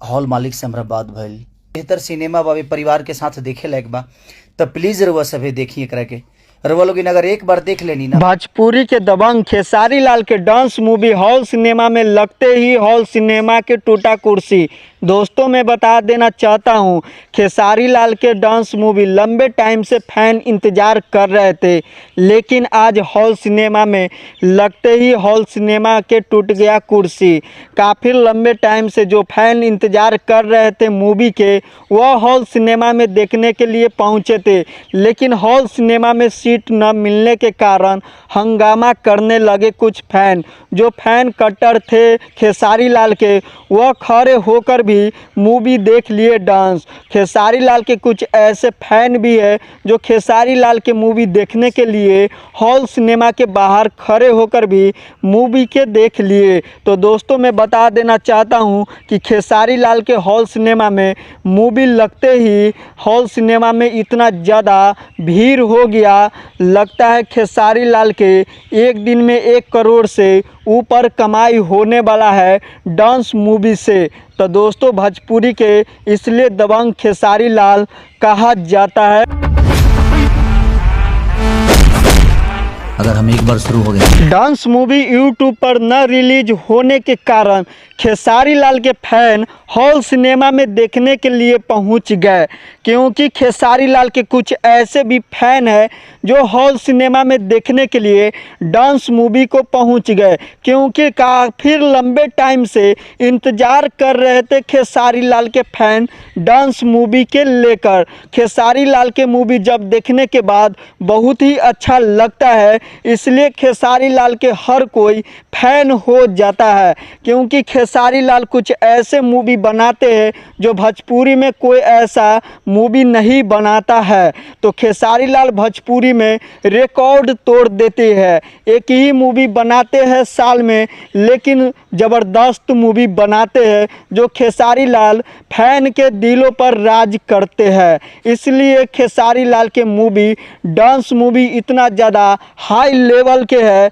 Hall मालिक से हमरा बात भइल। बेहतर सिनेमा बाबे परिवार के साथ देखे लायक बा, तो प्लीज रउआ सभे देखिए एकरा के। रउआ लोग अगर एक बार देख लेनी ना, भोजपुरी के दबंग खेसारी लाल के डांस मूवी हॉल सिनेमा में लगते ही हॉल सिनेमा के टूटा कुर्सी। दोस्तों मैं बता देना चाहता हूं, खेसारी लाल के डांस मूवी लंबे टाइम से फैन इंतज़ार कर रहे थे, लेकिन आज हॉल सिनेमा में लगते ही हॉल सिनेमा के टूट गया कुर्सी। काफ़ी लंबे टाइम से जो फैन इंतज़ार कर रहे थे मूवी के, वह हॉल सिनेमा में देखने के लिए पहुंचे थे, लेकिन हॉल सिनेमा में सीट न मिलने के कारण हंगामा करने लगे कुछ फैन। जो फैन कट्टर थे खेसारी लाल के, वह खड़े होकर भी मूवी देख लिए डांस। खेसारी लाल के कुछ ऐसे फैन भी है जो खेसारी लाल के मूवी देखने के लिए हॉल सिनेमा के बाहर खड़े होकर भी मूवी के देख लिए। तो दोस्तों मैं बता देना चाहता हूं कि खेसारी लाल के हॉल सिनेमा में मूवी लगते ही हॉल सिनेमा में इतना ज़्यादा भीड़ हो गया, लगता है खेसारी लाल के एक दिन में 1 करोड़ से ऊपर कमाई होने वाला है डांस मूवी से। तो दोस्तों भोजपुरी के इसलिए दबंग खेसारी लाल कहा जाता है। अगर हम एक बार शुरू हो गए, डांस मूवी यूट्यूब पर न रिलीज होने के कारण खेसारी लाल के फैन हॉल सिनेमा में देखने के लिए पहुंच गए, क्योंकि खेसारी लाल के कुछ ऐसे भी फैन हैं जो हॉल सिनेमा में देखने के लिए डांस मूवी को पहुंच गए, क्योंकि काफ़ी लंबे टाइम से इंतज़ार कर रहे थे खेसारी लाल के फैन डांस मूवी के लेकर। खेसारी लाल के मूवी जब देखने के बाद बहुत ही अच्छा लगता है, इसलिए खेसारी लाल के हर कोई फैन हो जाता है, क्योंकि खेसारी लाल कुछ ऐसे मूवी बनाते हैं जो भोजपुरी में कोई ऐसा मूवी नहीं बनाता है। तो खेसारी लाल भोजपुरी में रिकॉर्ड तोड़ देते हैं। एक ही मूवी बनाते हैं साल में, लेकिन ज़बरदस्त मूवी बनाते हैं जो खेसारी लाल फैन के दिलों पर राज करते हैं। इसलिए खेसारी लाल के मूवी डांस मूवी इतना ज़्यादा हाई लेवल के है